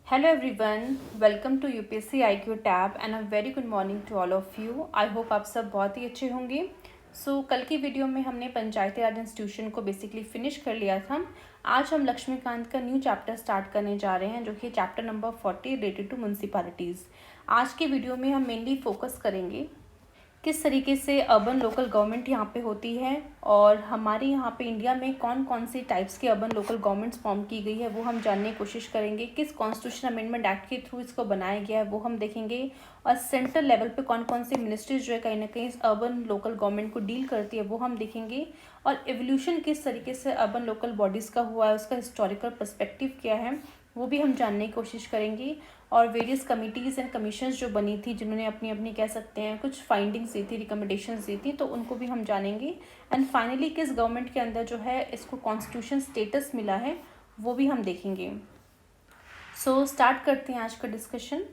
Hello everyone, welcome to UPSC IQ tab and a very good morning to all of you. I hope आप सब बहुत ही अच्छे होंगे। कल की वीडियो में हमने पंचायती राज इंस्टीट्यूशन को बेसिकली फिनिश कर लिया था। आज हम लक्ष्मीकांत का न्यू चैप्टर स्टार्ट करने जा रहे हैं जो कि chapter number 40 related to municipalities. आज के वीडियो में हम मेनली फोकस करेंगे किस तरीके से अर्बन लोकल गवर्नमेंट यहाँ पे होती है और हमारे यहाँ पे इंडिया में कौन कौन सी टाइप्स की अर्बन लोकल गवर्नमेंट्स फॉर्म की गई है वो हम जानने की कोशिश करेंगे। किस कॉन्स्टिट्यूशन अमेंडमेंट एक्ट के थ्रू इसको बनाया गया है वो हम देखेंगे। और सेंट्रल लेवल पे कौन कौन सी मिनिस्ट्रीज जो है कहीं ना कहीं इस अर्बन लोकल गवर्नमेंट को डील करती है वो हम देखेंगे। और एवोल्यूशन किस तरीके से अर्बन लोकल बॉडीज़ का हुआ है, उसका हिस्टोरिकल पर्सपेक्टिव क्या है वो भी हम जानने की कोशिश करेंगे। और वेरियस कमिटीज़ एंड कमीशंस जो बनी थी जिन्होंने अपनी अपनी कह सकते हैं कुछ फाइंडिंग्स दी थी, रिकमेंडेशंस दी थी, तो उनको भी हम जानेंगे। एंड फाइनली किस गवर्नमेंट के अंदर जो है इसको कॉन्स्टिट्यूशन स्टेटस मिला है वो भी हम देखेंगे। स्टार्ट करते हैं आज का डिस्कशन।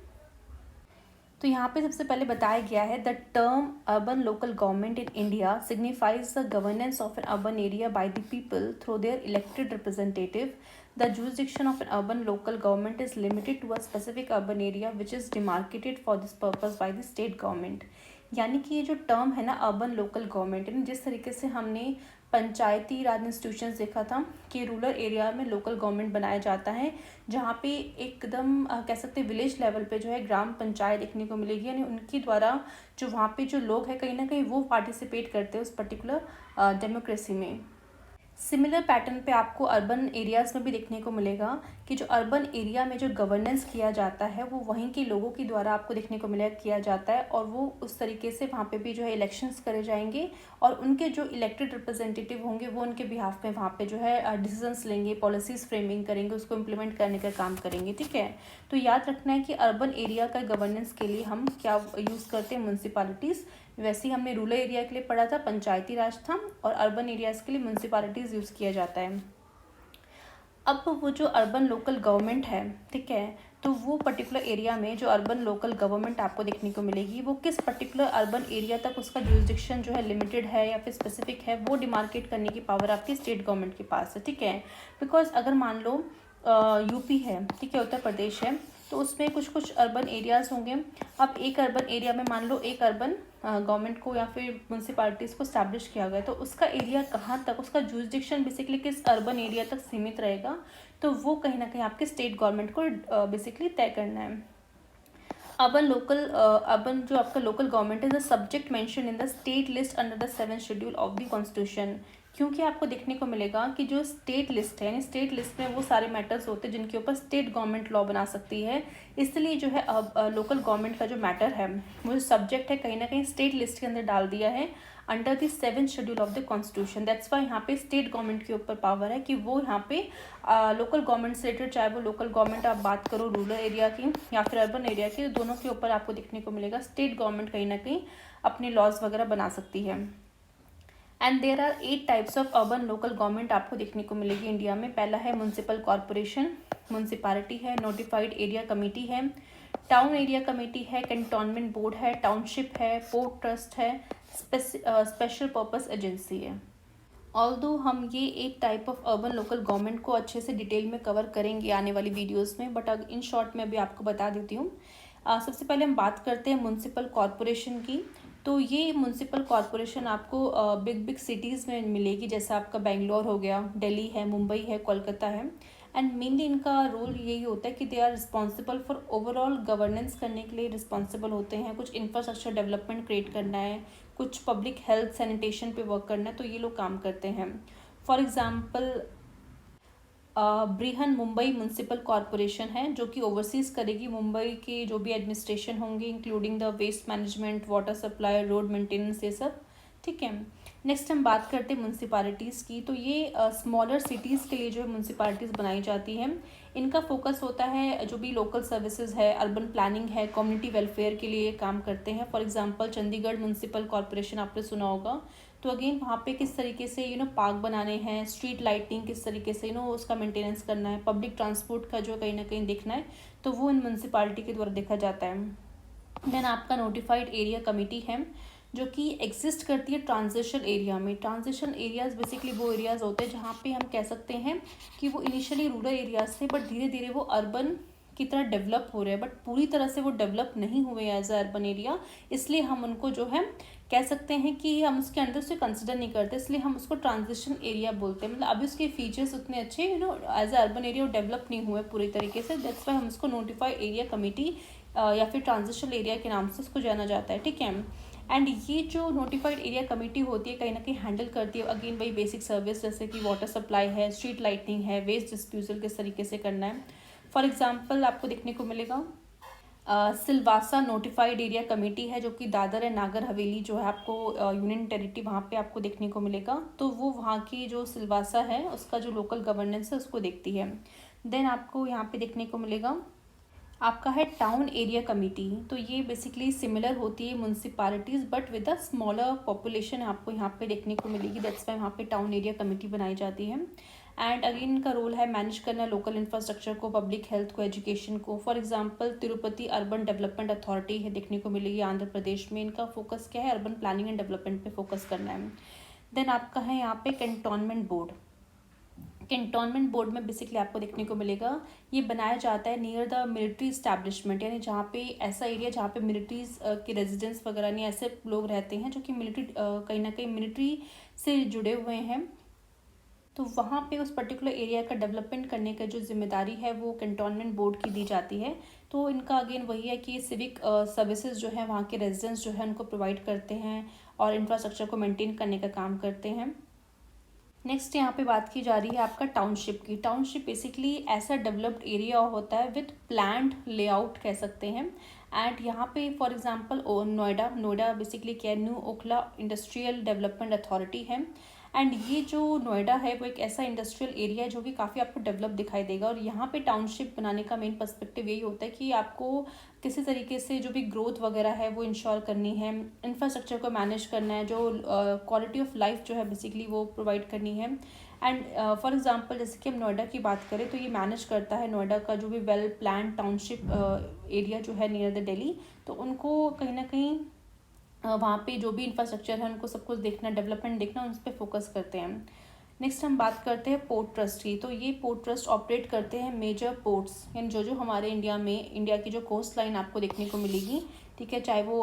तो यहाँ पे सबसे पहले बताया गया है the term urban local government in India signifies the governance of N urban area by the people through their elected representative. The jurisdiction of an urban local government is limited to a specific urban area which is demarcated for this purpose by the state government। यानी कि ये जो term है ना urban local government, जिस तरीके से हमने पंचायती राज इंस्टीट्यूशंस देखा था कि रूरल एरिया में लोकल गवर्नमेंट बनाया जाता है जहाँ पे एकदम कह सकते हैं विलेज लेवल पे जो है ग्राम पंचायत देखने को मिलेगी, यानी उनके द्वारा जो वहाँ पे जो लोग हैं कहीं ना कहीं वो पार्टिसिपेट करते हैं उस पर्टिकुलर डेमोक्रेसी में। सिमिलर पैटर्न पे आपको अर्बन एरियाज़ में भी देखने को मिलेगा कि जो अर्बन एरिया में जो गवर्नेंस किया जाता है वो वहीं के लोगों के द्वारा आपको देखने को मिलेगा किया जाता है। और वो उस तरीके से वहाँ पे भी जो है इलेक्शंस करे जाएंगे और उनके जो इलेक्टेड रिप्रेजेंटेटिव होंगे वो उनके बिहाफ में वहाँ पे जो है डिसीजंस लेंगे, पॉलिसीज़ फ्रेमिंग करेंगे, उसको इम्प्लीमेंट करने का काम करेंगे। ठीक है, तो याद रखना है कि अर्बन एरिया का गवर्नेंस के लिए हम क्या यूज़ करते हैं, म्यूनसिपालिटीज़। वैसे ही हमने रूरल एरिया के लिए पढ़ा था पंचायती राज था और अर्बन एरियाज़ के लिए म्यूनसिपालिटीज़ यूज़ किया जाता है। अब वो जो अर्बन लोकल गवर्नमेंट है, ठीक है, तो वो पर्टिकुलर एरिया में जो अर्बन लोकल गवर्नमेंट आपको देखने को मिलेगी वो किस पर्टिकुलर अर्बन एरिया तक उसका जुरिस्डिक्शन जो है लिमिटेड है या फिर स्पेसिफिक है वो डिमार्केट करने की पावर आपकी स्टेट गवर्नमेंट के पास है। ठीक है, बिकॉज अगर मान लो यूपी है, ठीक है, उत्तर प्रदेश है, तो उसमें कुछ कुछ अर्बन एरियाज़ होंगे। अब एक अर्बन एरिया में मान लो एक अर्बन गवर्नमेंट को या फिर म्यूनसिपालिटीज़ को स्टैब्लिश किया गया, तो उसका एरिया कहाँ तक, उसका जुरिस्डिक्शन बेसिकली किस अर्बन एरिया तक सीमित रहेगा, तो वो कहीं ना कहीं आपके स्टेट गवर्नमेंट को बेसिकली तय करना है। अर्बन जो आपका local government is the subject mention in the state list under the 7th schedule of the constitution. क्योंकि आपको देखने को मिलेगा कि जो स्टेट लिस्ट है, यानी स्टेट लिस्ट में वो सारे मैटर्स होते हैं जिनके ऊपर स्टेट गवर्नमेंट लॉ बना सकती है। इसलिए जो है लोकल गवर्नमेंट का जो मैटर है वो जो सब्जेक्ट है कहीं ना कहीं स्टेट लिस्ट के अंदर डाल दिया है under the 7th schedule of the constitution. That's why यहाँ पे स्टेट गवर्नमेंट के ऊपर पावर है कि वो यहाँ पे लोकल गवर्नमेंट से रिलेटेड, चाहे वो लोकल गवर्नमेंट आप बात करो रूरल एरिया की या फिर अर्बन एरिया की, दोनों के ऊपर आपको देखने को मिलेगा स्टेट गवर्नमेंट कहीं ना कहीं अपने लॉज वगैरह बना सकती है। And there are 8 types of urban local government आपको देखने को मिलेगी इंडिया में। पहला है म्यूनसिपल कॉरपोरेशन, म्यूनसिपैलिटी है, नोटिफाइड एरिया कमेटी है, टाउन एरिया कमेटी है, कैंटोनमेंट बोर्ड है, टाउनशिप है, पोर्ट ट्रस्ट है, स्पेशल पर्पस एजेंसी है। ऑल्दो हम ये एक type of urban local government को अच्छे से डिटेल में कवर करेंगे आने वाली वीडियोस में, बट इन शॉर्ट में अभी आपको बता देती हूँ। सबसे पहले हम बात करते हैं म्यूनसिपल कॉरपोरेशन की। तो ये म्यूनसिपल कॉरपोरेशन आपको बिग बिग सिटीज़ में मिलेगी, जैसे आपका बेंगलोर हो गया, दिल्ली है, मुंबई है, कोलकाता है। एंड मेनली इनका रोल यही होता है कि they are responsible for overall governance करने के लिए रिस्पॉन्सिबल होते हैं। कुछ इंफ्रास्ट्रक्चर डेवलपमेंट क्रिएट करना है, कुछ पब्लिक हेल्थ सैनिटेशन पे वर्क करना है, तो ये लोग काम करते हैं। For example Brihan Mumbai municipal corporation है जो कि ओवरसीज़ करेगी मुंबई के जो भी एडमिनिस्ट्रेशन होंगे, including the waste management, water supply, road maintenance, ये सब। ठीक है, नेक्स्ट हम बात करते हैं म्यूनसिपैलिटीज़ की। तो ये स्मॉलर सिटीज़ के लिए जो है म्यूनसिपैलिटीज़ बनाई जाती हैं। इनका फोकस होता है जो भी लोकल सर्विसेज है, अर्बन प्लानिंग है, कम्युनिटी वेलफेयर के लिए काम करते हैं। For example Chandigarh municipal corporation आपने सुना होगा, तो अगेन वहाँ पे किस तरीके से पार्क बनाने हैं, स्ट्रीट लाइटिंग किस तरीके से उसका मेंटेनेंस करना है, पब्लिक ट्रांसपोर्ट का जो कहीं ना कहीं देखना है, तो वो इन म्यूनसिपालिटी के द्वारा देखा जाता है। देन आपका नोटिफाइड एरिया कमेटी है जो कि एग्जिस्ट करती है ट्रांजिशन एरिया में। ट्रांजिशन एरियाज़ बेसिकली वो एरियाज़ होते हैं जहाँ पे हम कह सकते हैं कि वो इनिशियली रूरल एरियाज थे बट धीरे धीरे वो अर्बन की तरह डेवलप हो रहे हैं, बट पूरी तरह से वो डेवलप नहीं हुए एज अ अर्बन एरिया, इसलिए हम उनको जो है कह सकते हैं कि हम उसके अंदर से कंसिडर नहीं करते, इसलिए हम उसको ट्रांजिशन एरिया बोलते हैं। मतलब अभी उसके फीचर्स उतने अच्छे as a urban area develop नहीं हुए पूरी तरीके से, दैट्स वाई हम उसको नोटिफाइड एरिया कमेटी या फिर ट्रांजिशन एरिया के नाम से उसको जाना जाता है, ठीक है। एंड ये जो नोटिफाइड एरिया कमेटी होती है कहीं ना कहीं हैंडल करती है अगेन वही बेसिक सर्विस, जैसे कि वाटर सप्लाई है, स्ट्रीट लाइटिंग है, वेस्ट डिस्पोजल किस तरीके से करना है। फॉर एग्जांपल आपको देखने को मिलेगा सिलवासा नोटिफाइड एरिया कमेटी है, जो कि दादर एंड नागर हवेली जो है आपको यूनियन टेरिटरी वहाँ पे आपको देखने को मिलेगा। तो वो वहाँ की जो सिलवासा है उसका जो लोकल गवर्नेंस है उसको देखती है। देन आपको यहाँ पे देखने को मिलेगा आपका है टाउन एरिया कमेटी। तो ये बेसिकली सिमिलर होती है municipalities but with a smaller population आपको यहाँ पे देखने को मिलेगी, दैट्स वाई वहाँ पे टाउन एरिया कमेटी बनाई जाती है। एंड अगेन इनका रोल है मैनेज करना लोकल इंफ्रास्ट्रक्चर को, पब्लिक हेल्थ को, एजुकेशन को। For example Tirupati urban development authority है देखने को मिलेगी आंध्र प्रदेश में, इनका फोकस क्या है, अर्बन प्लानिंग एंड डेवलपमेंट पे फोकस करना है। देन आपका है यहाँ पे कैंटोनमेंट बोर्ड। कैंटोनमेंट बोर्ड में बेसिकली आपको देखने को मिलेगा ये बनाया जाता है नियर द मिलिट्री इस्टेब्लिशमेंट, यानी जहाँ पे ऐसा एरिया जहाँ पे मिलिट्रीज के रेजिडेंस वगैरह नहीं ऐसे लोग रहते हैं जो कि मिलिट्री कहीं ना कहीं मिलिट्री से जुड़े हुए हैं, तो वहाँ पे उस पर्टिकुलर एरिया का डेवलपमेंट करने का जो जिम्मेदारी है वो कैंटोनमेंट बोर्ड की दी जाती है। तो इनका अगेन वही है कि सिविक सर्विसेज जो है वहाँ के रेजिडेंट्स जो है उनको प्रोवाइड करते हैं और इंफ्रास्ट्रक्चर को मेंटेन करने का काम करते हैं। नेक्स्ट यहाँ पे बात की जा रही है आपका टाउनशिप की। टाउनशिप बेसिकली ऐसा डेवलप्ड एरिया होता है विद प्लान्ड लेआउट कह सकते हैं। एंड यहाँ पे फॉर एग्जांपल नोएडा बेसिकली क्या है, new Okhla industrial development authority है। एंड ये जो नोएडा है वो एक ऐसा इंडस्ट्रियल एरिया है जो कि काफ़ी आपको डेवलप दिखाई देगा, और यहाँ पे टाउनशिप बनाने का मेन पर्सपेक्टिव यही होता है कि आपको किसी तरीके से जो भी ग्रोथ वगैरह है वो इंश्योर करनी है, इंफ्रास्ट्रक्चर को मैनेज करना है, जो क्वालिटी ऑफ लाइफ जो है बेसिकली वो प्रोवाइड करनी है। एंड फॉर एग्जांपल जैसे कि हम नोएडा की बात करें तो ये मैनेज करता है नोएडा का जो भी वेल प्लान टाउनशिप एरिया जो है नियर द दिल्ली, तो उनको कहीं ना कहीं वहाँ पे जो भी इंफ्रास्ट्रक्चर है उनको सब कुछ देखना, डेवलपमेंट देखना, उस पर फोकस करते हैं। नेक्स्ट हम बात करते हैं पोर्ट ट्रस्ट की। तो ये पोर्ट ट्रस्ट ऑपरेट करते हैं मेजर पोर्ट्स, यानी जो हमारे इंडिया की जो कोस्ट लाइन आपको देखने को मिलेगी, ठीक है, चाहे वो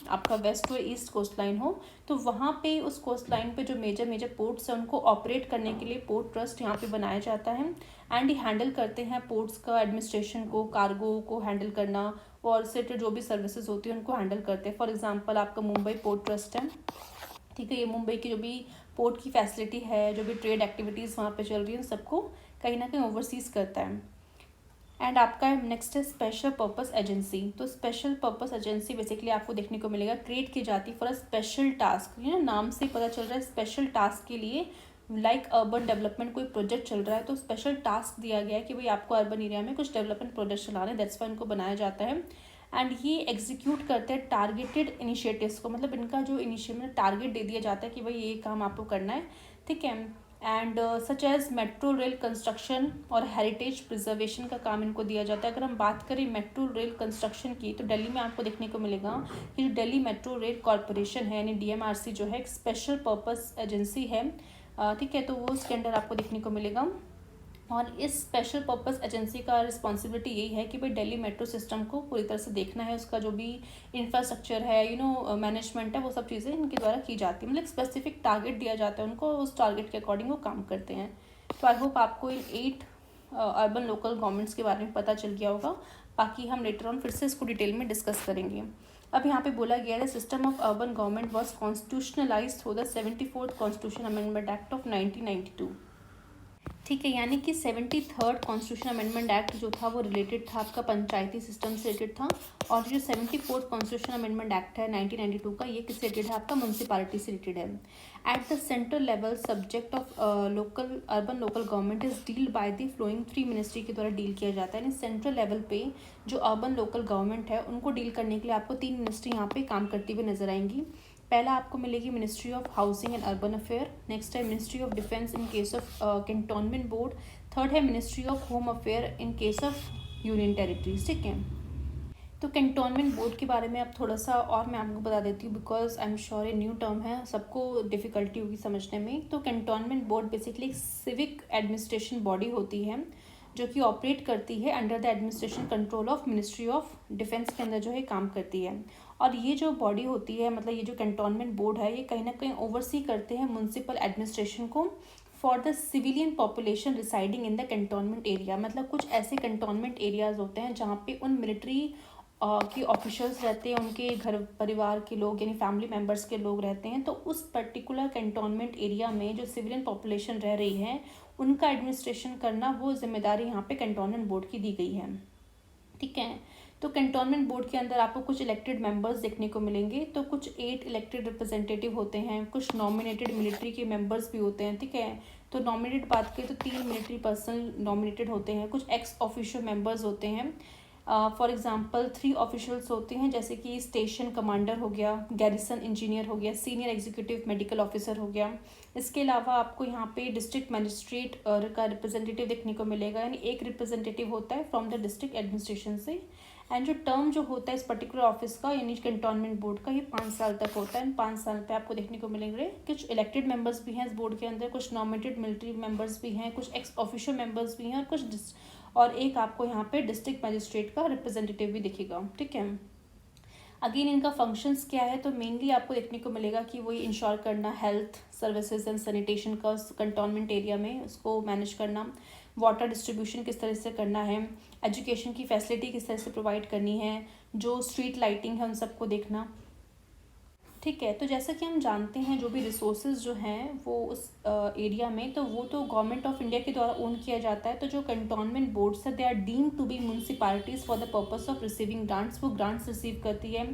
आपका वेस्ट और ईस्ट कोस्ट लाइन हो, तो वहाँ पे उस कोस्ट लाइन पे जो मेजर पोर्ट्स हैं उनको ऑपरेट करने के लिए पोर्ट ट्रस्ट यहाँ पे बनाया जाता है। एंड ये हैंडल करते हैं पोर्ट्स का एडमिनिस्ट्रेशन को, कार्गो को हैंडल करना, और सेट जो भी सर्विसेज होती है उनको हैंडल करते हैं। फॉर एग्जांपल आपका मुंबई पोर्ट ट्रस्ट है, ठीक है, ये मुंबई की जो भी पोर्ट की फैसिलिटी है, जो भी ट्रेड एक्टिविटीज़ वहाँ पे चल रही है, सबको कहीं ना कहीं ओवरसीज करता है। एंड आपका नेक्स्ट है स्पेशल पर्पस एजेंसी। तो स्पेशल पर्पस एजेंसी बेसिकली आपको देखने को मिलेगा क्रिएट की जाती फॉर अ स्पेशल टास्क, नाम से पता चल रहा है स्पेशल टास्क के लिए, लाइक अर्बन डेवलपमेंट कोई प्रोजेक्ट चल रहा है तो स्पेशल टास्क दिया गया है कि भाई आपको अर्बन एरिया में कुछ डेवलपमेंट प्रोजेक्ट चलाने, दैट्स वाई इनको बनाया जाता है। एंड ये एग्जीक्यूट करते हैं टारगेटेड इनिशिएटिव्स को, मतलब इनका जो इनिशिएटिव टारगेट दे दिया जाता है कि भाई ये काम आपको करना है, ठीक है। And such as metro rail construction और हेरिटेज प्रिजर्वेशन का काम इनको दिया जाता है। अगर हम बात करें मेट्रो रेल कंस्ट्रक्शन की तो दिल्ली में आपको देखने को मिलेगा कि जो दिल्ली मेट्रो रेल कॉरपोरेशन है यानी DMRC जो है एक स्पेशल पर्पस एजेंसी है, ठीक है, तो वो उसके अंडर आपको देखने को मिलेगा। और इस स्पेशल पर्पस एजेंसी का रिस्पॉन्सिबिलिटी यही है कि भाई दिल्ली मेट्रो सिस्टम को पूरी तरह से देखना है, उसका जो भी इंफ्रास्ट्रक्चर है मैनेजमेंट है वो सब चीज़ें इनके द्वारा की जाती है। मतलब स्पेसिफिक टारगेट दिया जाता है उनको, उस टारगेट के अकॉर्डिंग वो काम करते हैं। तो आई होप आपको इन 8 अर्बन लोकल गवर्नमेंट्स के बारे में पता चल गया होगा, बाकी हम लेटर ऑन फिर से इसको डिटेल में डिस्कस करेंगे। अब यहाँ पे बोला गया है system of urban government was constitutionalize through the 74th constitution amendment act of 1992, ठीक है, यानी कि 73rd कॉन्स्टिट्यूशन अमेंडमेंट एक्ट जो था वो रिलेटेड था आपका पंचायती सिस्टम से रिलेटेड था, और जो 74th कॉन्स्टिट्यूशन अमेंडमेंट एक्ट है 1992 का, ये किससे रिलेटेड है, आपका म्यूनसिपालिटी से रिलेटेड है। At the central level subject of local urban local government is deal by the flowing 3 ministry के द्वारा डील किया जाता है। यानी सेंट्रल लेवल पे जो अर्बन लोकल गवर्नमेंट है उनको डील करने के लिए आपको 3 मिनिस्ट्री यहाँ पे काम करती हुई नजर आएंगी। पहला आपको मिलेगी ministry of housing and urban affair, next है ministry of defence in case of cantonment board, third है ministry of home affair in case of union territories, ठीक है। तो कैंटोनमेंट बोर्ड के बारे में अब थोड़ा सा और मैं आपको बता देती हूँ, बिकॉज आई एम श्योर ये न्यू टर्म है, सबको डिफ़िकल्टी होगी समझने में। तो कैंटोनमेंट बोर्ड बेसिकली एक सिविक एडमिनिस्ट्रेशन बॉडी होती है जो कि ऑपरेट करती है under the administration control of ministry of defence के अंदर जो है काम करती है। और ये जो बॉडी होती है, मतलब ये जो कैंटोनमेंट बोर्ड है, ये कहीं ना कहीं ओवरसी करते हैं म्यूनसिपल एडमिनिस्ट्रेशन को for the civilian population residing in the cantonment area. मतलब कुछ ऐसे कैंटोनमेंट एरियाज होते हैं जहाँ पे उन मिलिट्री के ऑफिशल्स रहते हैं, उनके घर परिवार के लोग यानी फैमिली मेम्बर्स के लोग रहते हैं। तो उस पर्टिकुलर कैंटोनमेंट एरिया में जो सिविलियन पॉपुलेशन रह रही है उनका एडमिनिस्ट्रेशन करना, वो जिम्मेदारी यहाँ पे कैंटोनमेंट बोर्ड की दी गई है। ठीक है, तो कैंटोनमेंट बोर्ड के अंदर आपको कुछ इलेक्टेड मेंबर्स देखने को मिलेंगे। तो कुछ 8 इलेक्टेड रिप्रेजेंटेटिव होते हैं, कुछ नॉमिनेटेड मिलिट्री के मेंबर्स भी होते हैं। ठीक है, तो नॉमिनेटेड बात करें तो 3 मिलिट्री पर्सन नॉमिनेटेड होते हैं, कुछ एक्स ऑफिशियल मेंबर्स होते हैं। फॉर एग्जांपल 3 ऑफिशियल्स होते हैं, जैसे कि स्टेशन कमांडर हो गया, गैरिसन इंजीनियर हो गया, सीनियर एग्जीक्यूटिव मेडिकल ऑफिसर हो गया। इसके अलावा आपको यहाँ पे डिस्ट्रिक्ट मजिस्ट्रेट का रिप्रेजेंटेटिव देखने को मिलेगा, यानी एक रिप्रेजेंटेटिव होता है फ्रॉम द डिस्ट्रिक्ट एडमिनिस्ट्रेशन से। एंड जो टर्म जो होता है इस पर्टिकुलर ऑफिस का यानी कैंटोनमेंट बोर्ड का, ये 5 साल तक होता है। 5 साल पे आपको देखने को मिलेंगे कुछ इलेक्टेड मेंबर्स भी हैं इस बोर्ड के अंदर, कुछ नॉमिनेटेड मिलिट्री मेंबर्स भी हैं, कुछ एक्स ऑफिशियल मेंबर्स भी हैं, और एक आपको यहाँ पे डिस्ट्रिक्ट मजिस्ट्रेट का रिप्रेजेंटेटिव भी दिखेगा। ठीक है, अगेन इनका फंक्शंस क्या है, तो मेनली आपको देखने को मिलेगा कि वो ये इंश्योर करना हेल्थ सर्विसेज एंड सैनिटेशन का कंटोनमेंट एरिया में, उसको मैनेज करना, वाटर डिस्ट्रीब्यूशन किस तरह से करना है, एजुकेशन की फैसिलिटी किस तरह से प्रोवाइड करनी है, जो स्ट्रीट लाइटिंग है उन सबको देखना। ठीक है, तो जैसा कि हम जानते हैं जो भी रिसोर्सेज जो हैं वो उस एरिया में, तो वो तो गवर्नमेंट ऑफ इंडिया के द्वारा ओन किया जाता है। तो जो कंटोनमेंट बोर्ड्स है they are deemed to be municipalities for the purpose of receiving grants. वो ग्रांट्स रिसीव करती है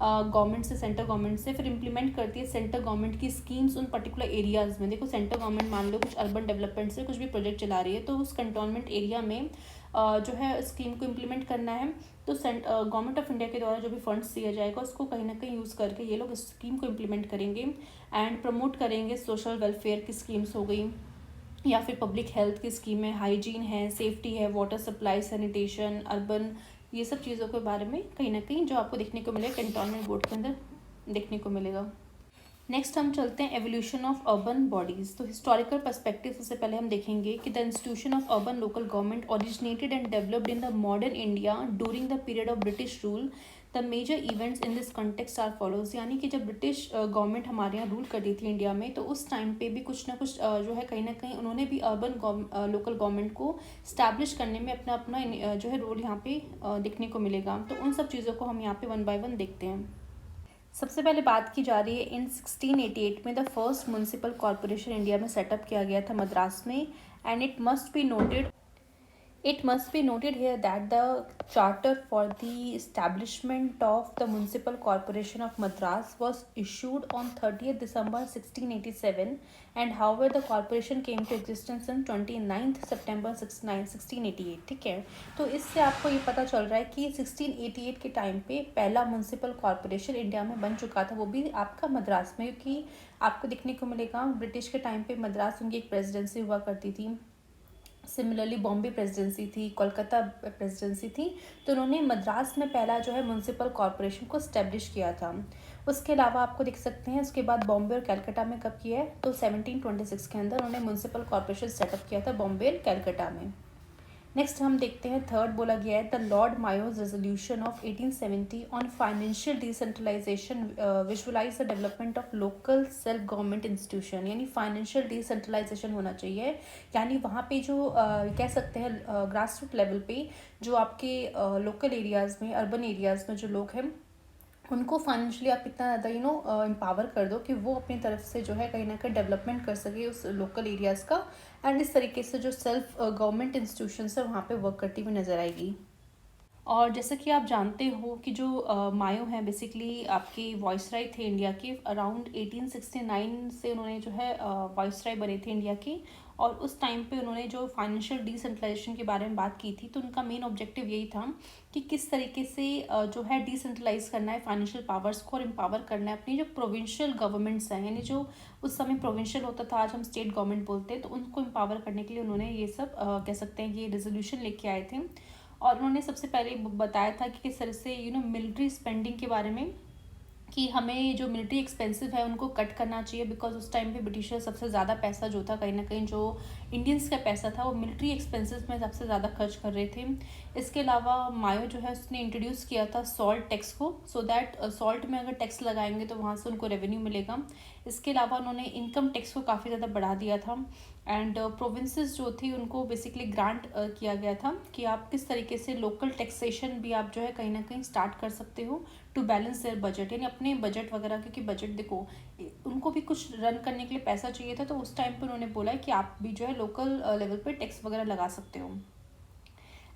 गवर्नमेंट से, सेंट्रल गवर्नमेंट से, फिर इम्प्लीमेंट करती है सेंट्रल गवर्नमेंट की स्कीम्स उन पर्टिकुलर एरियाज़ में। देखो सेंट्रल गवर्नमेंट मान लो कुछ अर्बन डेवलपमेंट से कुछ भी प्रोजेक्ट चला रही है, तो उस कंटोनमेंट एरिया में जो है स्कीम को इम्प्लीमेंट करना है, तो गवर्नमेंट ऑफ इंडिया के द्वारा जो भी फंड्स दिया जाएगा उसको कहीं ना कहीं यूज़ करके ये लोग इस स्कीम को इम्प्लीमेंट करेंगे एंड प्रमोट करेंगे। सोशल वेलफेयर की स्कीम्स हो गई, या फिर पब्लिक हेल्थ की स्कीम है, हाइजीन है, सेफ्टी है, वाटर सप्लाई, सैनिटेशन, अर्बन, ये सब चीज़ों के बारे में कहीं ना कहीं जो आपको देखने को मिलेगा कैंटोनमेंट बोर्ड के अंदर देखने को मिलेगा। नेक्स्ट हम चलते हैं एवोल्यूशन ऑफ अर्बन बॉडीज़। तो हिस्टोरिकल पर्सपेक्टिव सबसे पहले हम देखेंगे कि the institution of urban local government originated and developed in the modern India during the period of British rule. The major events in this context are follows, यानी कि जब British government हमारे यहाँ रूल करती थी इंडिया में, तो उस टाइम पे भी कुछ ना कुछ जो है कहीं ना कहीं उन्होंने भी अर्बन लोकल गवर्नमेंट को स्टैब्लिश करने में अपना अपना जो है रोल यहाँ पे देखने को मिलेगा। तो उन सब चीज़ों को हम यहाँ पे 1 बाय 1 देखते हैं। सबसे पहले बात की जा रही है इन 1688 में the first municipal corporation India में सेटअप किया गया था मद्रास में। And it must be noted here that the charter for the establishment of the municipal corporation of Madras was issued on 30th December 1687, and however the corporation came to existence on 29th September 1688। ठीक है, तो इससे आपको ये पता चल रहा है कि 1688 के टाइम पे पहला म्यूनसिपल कॉरपोरेशन इंडिया में बन चुका था, वो भी आपका मद्रास में, क्योंकि आपको देखने को मिलेगा ब्रिटिश के टाइम पे मद्रास उनकी एक प्रेसिडेंसी हुआ करती थी। सिमिलरली बॉम्बे प्रेसिडेंसी थी, कोलकाता प्रेसिडेंसी थी, तो उन्होंने मद्रास में पहला जो है म्यूनसिपल कॉरपोरेशन को स्टैब्लिश किया था। उसके अलावा आपको देख सकते हैं उसके बाद बॉम्बे और कैलकाटा में कब किया है, तो 1726 के अंदर उन्होंने म्यूनसिपल कॉरपोरेशन सेटअप किया था बॉम्बे और कैलकाटा में। नेक्स्ट हम देखते हैं थर्ड बोला गया है the lord Mayo's resolution of 1870 on financial decentralization visualize the development of local self government institution, यानी फाइनेंशियल डिसेंट्रलाइजेशन होना चाहिए, यानी वहाँ पे जो कह सकते हैं ग्रास रूट लेवल पे जो आपके लोकल एरियाज़ में, अर्बन एरियाज़ में जो लोग हैं उनको फाइनेंशियली आप इतना ज़्यादा एम्पावर कर दो कि वो अपनी तरफ से जो है कहीं ना कहीं डेवलपमेंट कर सके उस लोकल एरियाज़ का। एंड इस तरीके से जो सेल्फ गवर्नमेंट इंस्टीट्यूशंस है वहाँ पे वर्क करती हुई नज़र आएगी। और जैसा कि आप जानते हो कि जो मायो हैं बेसिकली आपकी वॉइसराय थे इंडिया के, अराउंड 1869 से उन्होंने जो है वॉइसराय बने थे इंडिया की। और उस टाइम पे उन्होंने जो फाइनेंशियल डिसेंट्रलाइजेशन के बारे में बात की थी, तो उनका मेन ऑब्जेक्टिव यही था कि किस तरीके से जो है डिसेंट्रलाइज करना है फाइनेंशियल पावर्स को और एम्पावर करना है अपनी जो प्रोविंशियल गवर्नमेंट्स हैं, यानी जो उस समय प्रोविंशियल होता था, आज हम स्टेट गवर्नमेंट बोलते हैं, तो उनको एम्पावर करने के लिए उन्होंने ये सब कह सकते हैं ये रेजोल्यूशन लेके आए थे। और उन्होंने सबसे पहले बताया था कि किस तरह से मिलिट्री स्पेंडिंग के बारे में, कि हमें जो मिलिट्री एक्सपेंसिव है उनको कट करना चाहिए, बिकॉज उस टाइम पे ब्रिटिशर सबसे ज़्यादा पैसा जो था कहीं ना कहीं जो इंडियंस का पैसा था वो मिलिट्री एक्सपेंसेस में सबसे ज़्यादा खर्च कर रहे थे। इसके अलावा मायो जो है उसने इंट्रोड्यूस किया था सॉल्ट टैक्स को, सो दैट सॉल्ट में अगर टैक्स लगाएंगे तो वहाँ से उनको रेवेन्यू मिलेगा। इसके अलावा उन्होंने इनकम टैक्स को काफ़ी ज़्यादा बढ़ा दिया था। एंड प्रोविंसेस जो थी उनको बेसिकली ग्रांट किया गया था कि आप किस तरीके से लोकल टैक्सेशन भी आप जो है कहीं ना कहीं स्टार्ट कर सकते हो टू बैलेंस देयर बजट, यानी अपने बजट वगैरह, क्योंकि बजट देखो उनको भी कुछ रन करने के लिए पैसा चाहिए था, तो उस टाइम पर उन्होंने बोला है कि आप भी जो है लोकल लेवल पे टैक्स वगैरह लगा सकते हो।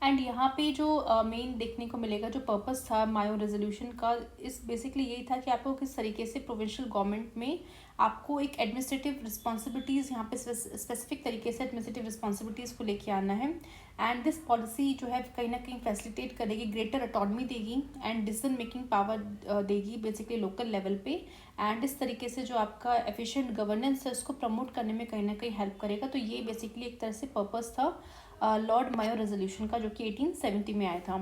एंड यहाँ पे जो मेन देखने को मिलेगा जो पर्पस था मायो रेजोल्यूशन का, इस बेसिकली यही था कि आपको किस तरीके से प्रोविंशियल गवर्नमेंट में आपको एक एडमिनिस्ट्रेटिव रिस्पॉन्सिबिलिटीज़ यहाँ पे स्पेसिफिक तरीके से एडमिनिस्ट्रेटिव रिस्पॉन्सिबिलिटीज़ को लेके आना है। एंड दिस पॉलिसी जो है कहीं ना कहीं फैसिलिटेट करेगी, ग्रेटर ऑटोनॉमी देगी एंड डिसीजन मेकिंग पावर देगी बेसिकली लोकल लेवल पे। एंड इस तरीके से जो आपका एफिशिएंट गवर्नेंस है उसको प्रमोट करने में कहीं ना कहीं हेल्प करेगा। तो ये बेसिकली एक तरह से पर्पस था लॉर्ड मायो रेजोल्यूशन का, जो कि 1870 में आया था।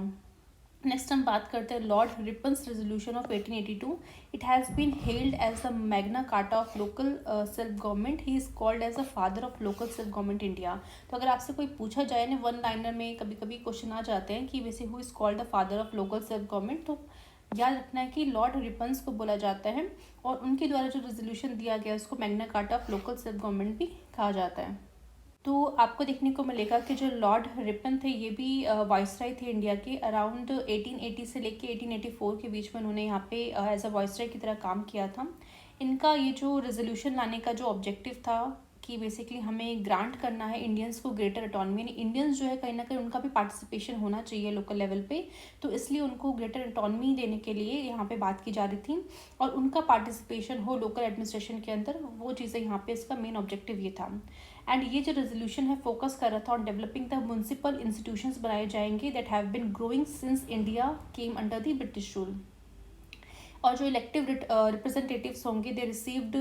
नेक्स्ट हम बात करते हैं lord Ripon's resolution of 1882। It has been held as the Magna Carta of local self government. He is called as a father of local self government India. तो अगर आपसे कोई पूछा जाए ना, वन लाइनर में कभी कभी क्वेश्चन आ जाते हैं कि वैसे who is called the father of local self government, तो याद रखना है कि लॉर्ड रिपन्स को बोला जाता है और उनके द्वारा जो रेजोल्यूशन दिया गया उसको Magna Carta of local self government भी कहा जाता है। तो आपको देखने को मिलेगा कि जो लॉर्ड रिपन थे ये भी वाइसराय थे इंडिया के। अराउंड 1880 से लेके 1884 के बीच में उन्होंने यहाँ पे एज अ वाइसराय की तरह काम किया था। इनका ये जो रेजोल्यूशन लाने का जो ऑब्जेक्टिव था कि बेसिकली हमें ग्रांट करना है इंडियंस को ग्रेटर ऑटोनॉमी, यानी इंडियंस जो है कहीं ना कहीं उनका भी पार्टिसिपेशन होना चाहिए लोकल लेवल पे, तो इसलिए उनको ग्रेटर ऑटोनॉमी देने के लिए यहाँ पे बात की जा रही थी और उनका पार्टिसिपेशन हो लोकल एडमिनिस्ट्रेशन के अंदर, वो चीज़ें यहाँ पे इसका मेन ऑब्जेक्टिव ये था। एंड ये जो रेजोल्यूशन है फोकस कर रहा था on developing the municipal institutions बनाए जाएंगे that have been growing since India came under the British rule. और जो इलेक्टिव रिप्रेजेंटेटिव्स होंगे दे रिसीव्ड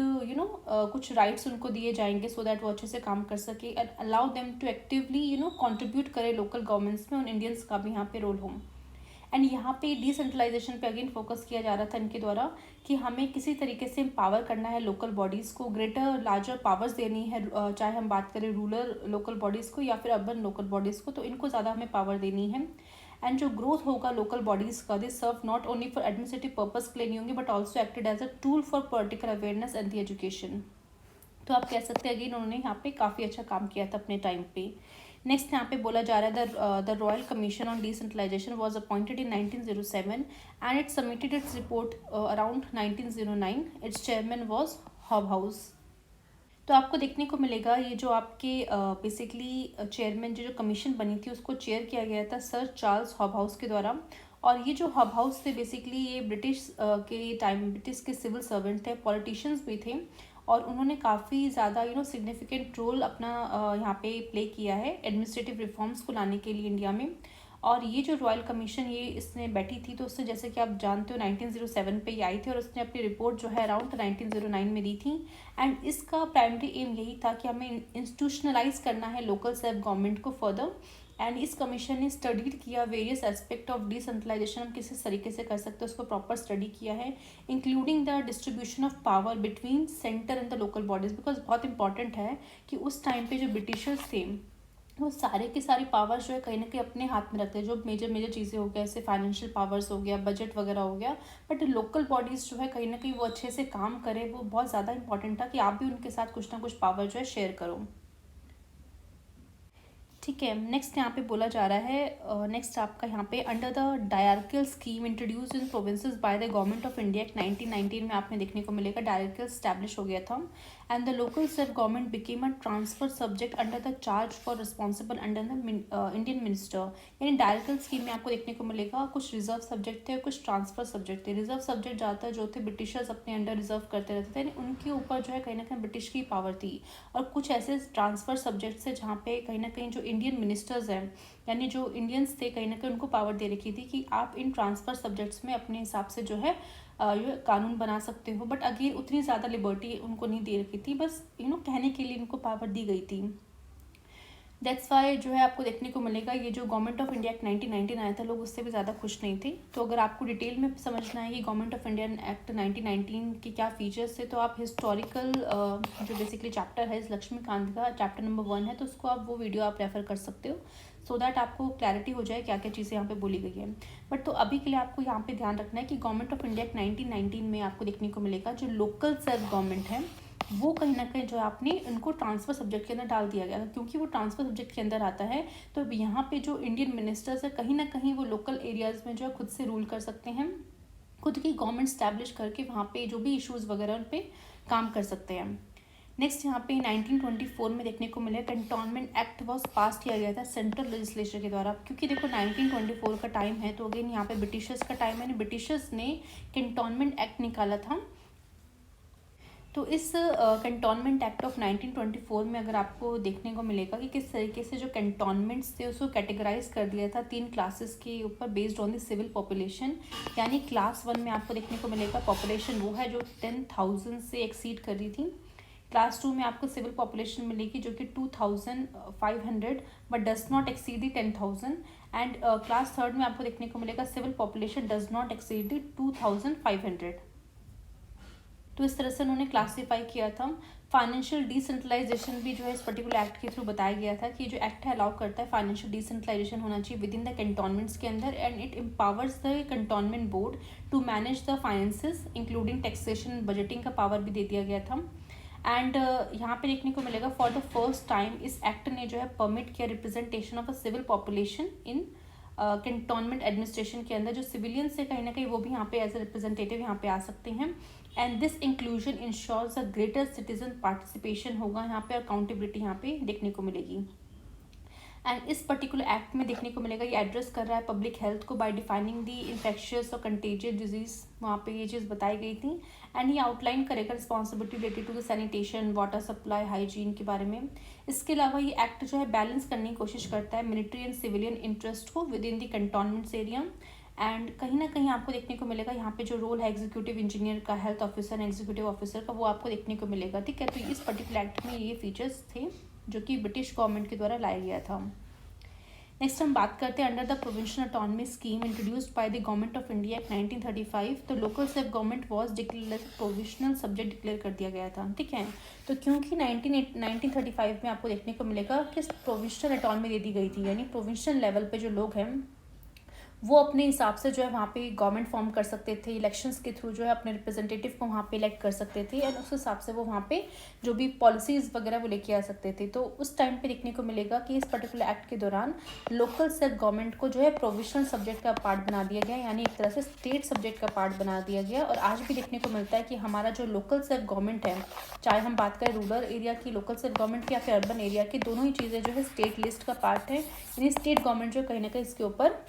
कुछ राइट्स उनको दिए जाएंगे सो दैट वो अच्छे से काम कर सके and allow them to actively contribute करें लोकल गवर्नमेंट्स में, और इंडियंस का भी यहाँ पे रोल हो। एंड यहाँ पे डिसेंट्रलाइजेशन पे अगेन फोकस किया जा रहा था इनके द्वारा कि हमें किसी तरीके से एम्पावर करना है लोकल बॉडीज़ को, ग्रेटर लार्जर पावर्स देनी है, चाहे हम बात करें रूरल लोकल बॉडीज़ को या फिर अर्बन लोकल बॉडीज़ को, तो इनको ज़्यादा हमें पावर देनी है। एंड जो ग्रोथ होगा लोकल बॉडीज़ का, this serve not only for administrative purpose के लिए नहीं होंगे but also acted as a tool for political awareness and the education. तो आप कह सकते हैं अगेन उन्होंने यहाँ पे काफ़ी अच्छा काम किया था अपने टाइम पे। नेक्स्ट यहाँ पे बोला जा रहा है the royal commission on decentralization was appointed in 1907 and it submitted its report around 1909। Its chairman was Hobhouse. तो आपको देखने को मिलेगा ये जो आपके बेसिकली चेयरमैन जो कमीशन बनी थी उसको चेयर किया गया था सर चार्ल्स हॉबहाउस के द्वारा। और ये जो हॉबहाउस थे बेसिकली ये ब्रिटिश के टाइम ब्रिटिश के सिविल सर्वेंट थे, पॉलिटिशियंस भी थे, और उन्होंने काफ़ी ज़्यादा सिग्निफिकेंट रोल अपना यहाँ पे प्ले किया है एडमिनिस्ट्रेटिव रिफॉर्म्स को लाने के लिए इंडिया में। और ये जो रॉयल कमीशन ये इसने बैठी थी तो उससे जैसे कि आप जानते हो 1907 पे ही आई थी और उसने अपनी रिपोर्ट जो है अराउंड 1909 में दी थी। एंड इसका प्राइमरी एम यही था कि हमें इंस्टीट्यूशनलाइज करना है लोकल सेल्फ गवर्नमेंट को फर्दर। एंड इस कमीशन ने स्टडीड किया वेरियस एस्पेक्ट ऑफ डिसेंट्रलाइजेशन, हम किस तरीके से कर सकते हैं उसको प्रॉपर स्टडी किया है, including the distribution of power between centre and the local bodies. Because बहुत इंपॉर्टेंट है कि उस टाइम पे जो ब्रिटिशर्स थे वो सारे की सारी पावर्स जो है कहीं ना कहीं अपने हाथ में रखते हैं, जो मेजर मेजर चीज़ें हो गया जैसे फाइनेंशियल पावर्स हो गया, बजट वगैरह हो गया, बट लोकल बॉडीज़ जो है कहीं ना कहीं वो अच्छे से काम करे, वो बहुत ज़्यादा इंपॉर्टेंट था कि आप भी उनके साथ कुछ ना कुछ पावर जो है शेयर करो। ठीक है, नेक्स्ट यहाँ पे बोला जा रहा है नेक्स्ट आपका यहाँ पे under the diarchical scheme introduce in provinces by the government of India 1919 में आपने देखने को मिलेगा डायरकियल स्टैब्लिश हो गया था। And the local self government became a transfer subject under the charge for responsible under the Indian minister. यानी डायरकियल scheme में आपको देखने को मिलेगा कुछ रिजर्व सब्जेक्ट थे और कुछ ट्रांसफर सब्जेक्ट थे। रिजर्व सब्जेक्ट ज़्यादातर जो थे ब्रिटिशर्स अपने अंडर रिजर्व करते रहते थे, यानी उनके ऊपर जो है कहीं ना कहीं ब्रिटिश की पावर थी। और कुछ ऐसे ट्रांसफर सब्जेक्ट्स है जहाँ पे कहीं ना कहीं जो इंडियन मिनिस्टर्स हैं यानी जो इंडियंस थे कहीं ना कहीं उनको पावर दे रखी थी कि आप इन ट्रांसफर सब्जेक्ट्स में अपने हिसाब से जो है ये कानून बना सकते हो, बट अगेन उतनी ज़्यादा लिबर्टी उनको नहीं दे रखी थी, बस कहने के लिए उनको पावर दी गई थी। दैट्स वाई जो है आपको देखने को मिलेगा ये जो गवर्नमेंट ऑफ इंडिया एक्ट 1919 आया था, लोग उससे भी ज़्यादा खुश नहीं थे। तो अगर आपको डिटेल में समझना है कि गवर्नमेंट ऑफ इंडिया एक्ट 1919 के क्या फीचर्स थे, तो आप हिस्टोरिकल जो बेसिकली चैप्टर है इस लक्ष्मीकांत का, चैप्टर नंबर 1 है, तो उसको आप वो वीडियो आप रेफर कर सकते हो, सो दैट आपको क्लैरिटी हो जाए क्या क्या चीज़ें यहाँ पे बोली गई है। बट तो अभी के लिए आपको यहाँ पे ध्यान रखना है कि गवर्नमेंट ऑफ इंडिया एक्ट 1919 में आपको देखने को मिलेगा जो लोकल सेल्फ गवर्नमेंट है वो कहीं ना कहीं जो है आपने उनको ट्रांसफर सब्जेक्ट के अंदर डाल दिया गया, क्योंकि वो ट्रांसफर सब्जेक्ट के अंदर आता है। तो यहाँ पे जो इंडियन मिनिस्टर्स है कहीं ना कहीं वो लोकल एरियाज़ में जो है खुद से रूल कर सकते हैं, खुद की गवर्नमेंट स्टैब्लिश करके वहाँ पे जो भी इश्यूज़ वगैरह उन पर काम कर सकते हैं। नेक्स्ट यहाँ पे 1924 में देखने को मिला कैंटोनमेंट एक्ट वॉज पास किया गया था सेंट्रल लेजिस्लेचर के द्वारा, क्योंकि देखो 1924 का टाइम है, तो अगेन यहाँ पे ब्रिटिशर्स का टाइम है, ब्रिटिशर्स ने कैंटोनमेंट एक्ट निकाला था। तो इस कैंटोनमेंट एक्ट ऑफ 1924 में अगर आपको देखने को मिलेगा कि किस तरीके से जो कैंटोनमेंट्स थे उसको कैटेगराइज कर दिया था 3 क्लासेस के ऊपर based on the civil population. यानी क्लास 1 में आपको देखने को मिलेगा पॉपुलेशन वो है जो 10,000 से एक्सीड कर रही थी। क्लास 2 में आपको सिविल पॉपुलेशन मिलेगी जो कि 2,500 but does not exceed the 10,000। And class 3 में आपको देखने को मिलेगा civil population does not exceed the 2,500। तो इस तरह से उन्होंने क्लासीफाई किया था। फाइनेंशियल डिसेंट्रलाइजेशन भी जो है इस पर्टिकुलर एक्ट के थ्रू बताया गया था कि जो एक्ट है अलाउ करता है फाइनेंशियल डिसेंट्रलाइजेशन होना चाहिए विद इन द कैंटोनमेंट्स के अंदर, and it empowers the cantonment board to manage the finances including taxation, budgeting का पावर भी दे दिया गया था। एंड यहाँ पे देखने को मिलेगा फॉर द फर्स्ट टाइम इस एक्ट ने जो है परमिट किया representation of a civil population in cantonment administration के अंदर, जो सिविलियन से कहीं ना कहीं वो भी यहाँ पे एज ए रिप्रेजेंटेटिव यहाँ पे आ सकते हैं। And this inclusion ensures a greater citizen participation होगा यहाँ पे, अकाउंटेबिलिटी यहाँ पे देखने को मिलेगी। एंड इस पर्टिकुलर एक्ट में देखने को मिलेगा ये एड्रेस कर रहा है पब्लिक हेल्थ को बाय डिफाइनिंग दी इन्फेक्शियस और कंटेजियस डिजीज, वहाँ पे ये चीज़ बताई गई थी। एंड ये आउटलाइन करेगा responsibility related to the sanitation, water supply, hygiene के बारे में। इसके अलावा ये एक्ट जो है बैलेंस करने की कोशिश करता है मिलिट्री एंड सिविलियन इंटरेस्ट को with in the cantonments area. And कहीं ना कहीं आपको देखने को मिलेगा यहाँ पे जो रोल है एग्जीक्यूटिव इंजीनियर का, हेल्थ ऑफिसर, एग्जीक्यूटिव ऑफिसर का, वो आपको देखने को मिलेगा। ठीक है, तो इस पर्टिकुलर एक्ट में ये फीचर्स थे जो कि ब्रिटिश गवर्नमेंट के द्वारा लाया गया था। नेक्स्ट हम बात करते हैं under the provincial autonomy scheme introduced by the government of India act 1935, तो local self government was declare provisional subject declare कर दिया गया था। ठीक है, तो क्योंकि 1935 में आपको देखने को मिलेगा कि प्रोविंशियल ऑटोनॉमी दे दी गई थी, यानी प्रोविंशियल लेवल पे जो लोग हैं वो अपने हिसाब से जो है वहाँ पे गवर्नमेंट फॉर्म कर सकते थे, इलेक्शंस के थ्रू जो है अपने रिप्रेजेंटेटिव को वहाँ पे इलेक्ट कर सकते थे, एंड उस हिसाब से वो वहाँ पे जो भी पॉलिसीज़ वगैरह वो लेके आ सकते थे। तो उस टाइम पे देखने को मिलेगा कि इस पर्टिकुलर एक्ट के दौरान लोकल सेल्फ गवर्नमेंट को जो है प्रोविजनल सब्जेक्ट का पार्ट बना दिया गया, यानी एक तरह से स्टेट सब्जेक्ट का पार्ट बना दिया गया। और आज भी देखने को मिलता है कि हमारा जो लोकल सेल्फ गवर्नमेंट है, चाहे हम बात करें रूरल एरिया की लोकल सेल्फ गवर्नमेंट की या फिर अर्बन एरिया की, दोनों ही चीज़ें जो है स्टेट लिस्ट का पार्ट है, यानी स्टेट गवर्नमेंट जो कहीं ना कहीं इसके ऊपर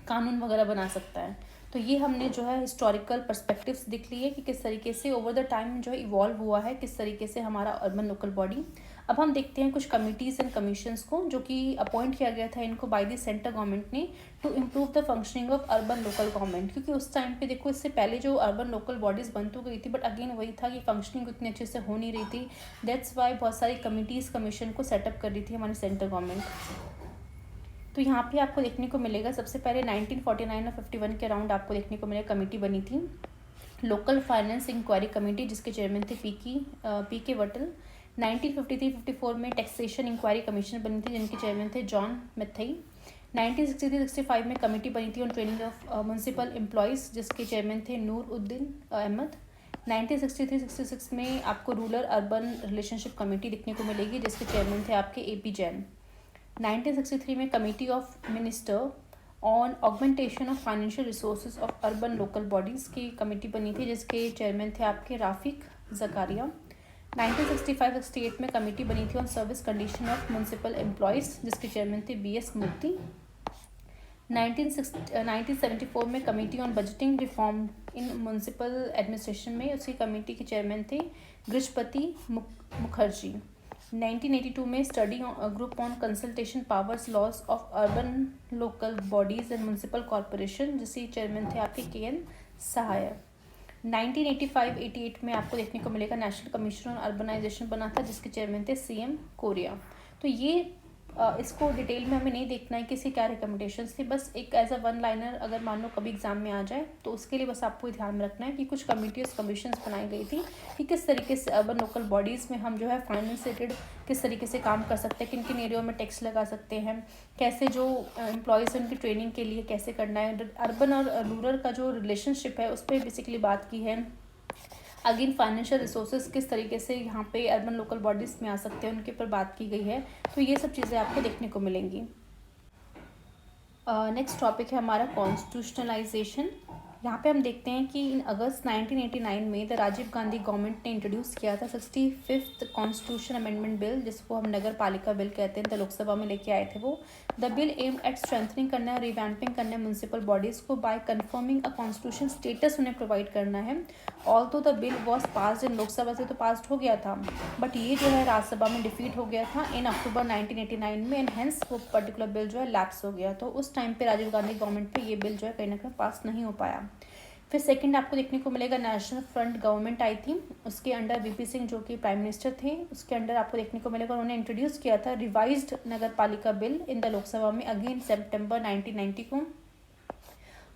कानून वगैरह बना सकता है। तो ये हमने जो है हिस्टोरिकल पर्सपेक्टिव्स दिख लिए कि किस तरीके से ओवर द टाइम जो है इवॉल्व हुआ है, किस तरीके से हमारा अर्बन लोकल बॉडी। अब हम देखते हैं कुछ कमिटीज़ एंड कमीशंस को जो कि अपॉइंट किया गया था इनको बाय द सेंट्रल गवर्नमेंट ने to improve the functioning of urban local government, क्योंकि उस टाइम पे देखो इससे पहले जो अर्बन लोकल बॉडीज़ बन तो गई थी, बट अगेन वही था कि फंक्शनिंग उतने अच्छे से हो नहीं रही थी। दैट्स वाई बहुत सारी कमिटीज़ कमीशन को सेटअप कर रही थी हमारी सेंट्रल गवर्नमेंट। तो यहाँ पे आपको देखने को मिलेगा सबसे पहले 1949 और 51 के अराउंड आपको देखने को मिलेगा कमेटी बनी थी लोकल फाइनेंस इंक्वायरी कमेटी, जिसके चेयरमैन थे पी के वटल। 1953-54 में टैक्सेशन इंक्वायरी कमीशन बनी थी जिनके चेयरमैन थे जॉन मैथई। 1963-65 में कमेटी बनी थी on training of municipal employees, जिसके चेयरमैन थे नूर उद्दीन अहमद। 1963-66 में आपको रूरल अर्बन रिलेशनशिप कमेटी देखने को मिलेगी, जिसके चेयरमैन थे आपके AP जैन। 1963 में committee of minister on augmentation of financial resources of urban local bodies की कमेटी बनी थी, जिसके चेयरमैन थे आपके राफिक जकारिया। 1965-68 में कमेटी बनी थी on service condition of municipal employees, जिसके चेयरमैन थे BS मूर्ति। 1974 में committee on budgeting reform in municipal administration में उसकी कमेटी के चेयरमैन थे गृहपति मुखर्जी। 1982 में study group on consultation powers loss of urban local bodies and municipal corporation, जिसके चेयरमैन थे आपके KN सहाय। 1985-88 में आपको देखने को मिलेगा नेशनल कमीशन ऑन अर्बनाइजेशन बना था, जिसके चेयरमैन थे CM कोरिया। तो ये इसको डिटेल में हमें नहीं देखना है किसी क्या रिकमेंडेशंस थी, बस एक एज अ वन लाइनर अगर मान लो कभी एग्जाम में आ जाए तो उसके लिए बस आपको ध्यान में रखना है कि कुछ कमिटीज कमीशंस बनाई गई थी कि किस तरीके से अर्बन लोकल बॉडीज़ में हम जो है फाइनेंस रिलेटेड किस तरीके से काम कर सकते हैं, किन किन एरियो में टैक्स लगा सकते हैं, कैसे जो एम्प्लॉयज़ हैं उनकी ट्रेनिंग के लिए कैसे करना है, अर्बन और रूरल का जो रिलेशनशिप है उस पर बेसिकली बात की है। अगेन फाइनेंशियल रिसोर्सेज किस तरीके से यहाँ पे अर्बन लोकल बॉडीज़ में आ सकते हैं उनके ऊपर बात की गई है। तो ये सब चीज़ें आपको देखने को मिलेंगी। नेक्स्ट टॉपिक है हमारा कॉन्स्टिट्यूशनलाइजेशन। यहाँ पे हम देखते हैं कि इन अगस्त 1989 में द राजीव गांधी गवर्नमेंट ने इंट्रोड्यूस किया था 65th कॉन्स्टिट्यूशन अमेंडमेंट बिल, जिसको हम नगर पालिका बिल कहते हैं, तो लोकसभा में लेके आए थे वो। The bill aim at strengthening करना है, रिवैम्पिंग करना है म्यूनसिपल बॉडीज़ को by confirming a constitution status उन्हें प्रोवाइड करना है। Although the bill was passed in Lok Sabha से तो पास्ड हो गया था, बट ये जो है राज्यसभा में डिफीट हो गया था इन अक्टूबर 1989 में, एंड हेंस वो पर्टिकुलर बिल जो है लैप्स हो गया। तो उस टाइम पे राजीव गांधी गवर्नमेंट पे ये बिल जो है कहीं ना कहीं पास नहीं हो पाया। फिर सेकंड आपको देखने को मिलेगा नेशनल फ्रंट गवर्नमेंट आई थी, उसके अंडर वीपी सिंह जो कि प्राइम मिनिस्टर थे, उसके अंडर आपको देखने को मिलेगा उन्होंने इंट्रोड्यूस किया था रिवाइज्ड नगर पालिका बिल इन द लोकसभा में अगेन सितंबर 1990 को।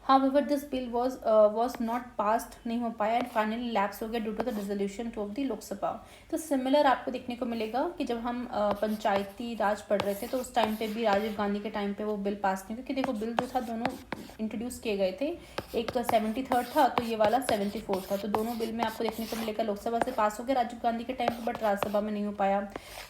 However, this bill was not passed, नहीं हो पाया, एंड फाइनली लैप्स हो गया due to the dissolution of the Lok Sabha. तो सिमिलर आपको देखने को मिलेगा कि जब हम पंचायती राज पढ़ रहे थे तो उस टाइम पे भी राजीव गांधी के टाइम पे वो बिल पास नहीं, क्योंकि देखो बिल जो था दोनों इंट्रोड्यूस किए गए थे, एक 73rd था तो ये वाला 74 था, तो दोनों बिल में आपको देखने को मिलेगा लोकसभा से पास हो गया राजीव गांधी के टाइम पे, बट राज्यसभा में नहीं हो पाया।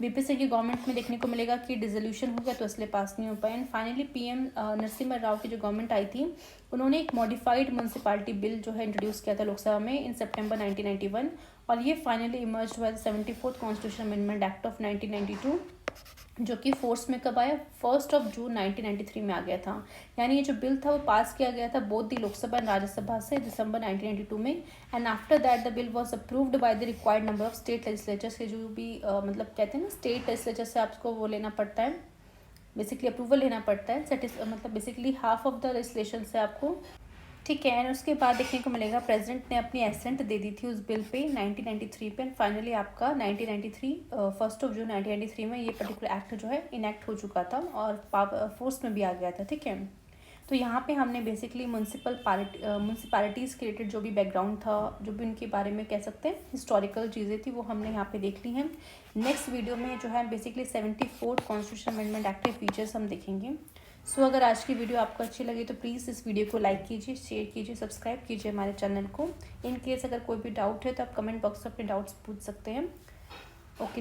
वीपी सिंह की गवर्नमेंट में देखने को मिलेगा कि डिसोल्यूशन हो गया तो इसलिए पास नहीं हो पाया, and finally PM Narasimha Rao की जो गवर्नमेंट आई थी उन्होंने एक मॉडिफाइड म्यूनसिपालिटी बिल जो है इंट्रोड्यूस किया था लोकसभा में इन सितंबर 1991, और ये फाइनली इमर्ज हुआ 74th constitution amendment act of 1992, जो कि फोर्स में कब आया 1 जून 1993 में आ गया था। यानी ये जो बिल था वो पास किया गया था both the Lok Sabha and Rajya Sabha से दिसंबर 1992 में, and after that the bill was approved by the required number of state legislatures के जो भी मतलब कहते हैं ना स्टेट लेजिस्लेचर से आपको वो लेना पड़ता है, बेसिकली अप्रूवल लेना पड़ता है, मतलब basically half of the legislation से आपको, ठीक है। एंड उसके बाद देखने को मिलेगा प्रेसिडेंट ने अपनी एसेंट दे दी थी उस बिल पे 1993 पे, एंड फाइनली आपका 1993 1 जून 1993 में ये पर्टिकुलर एक्ट जो है इनैक्ट हो चुका था और फोर्स में भी आ गया था, ठीक है। तो यहाँ पे हमने बेसिकली म्यूनसिपैलिटीज़ के रिलेटेड जो भी बैकग्राउंड था, जो भी उनके बारे में कह सकते हैं हिस्टोरिकल चीज़ें थी, वो हमने यहाँ पे देख ली हैं। नेक्स्ट वीडियो में जो है basically 74th constitution amendment act के फीचर्स हम देखेंगे। सो अगर आज की वीडियो आपको अच्छी लगी तो प्लीज़ इस वीडियो को लाइक कीजिए, शेयर कीजिए, सब्सक्राइब कीजिए हमारे चैनल को। इन केस अगर कोई भी डाउट है तो आप कमेंट बॉक्स में अपने डाउट्स पूछ सकते हैं।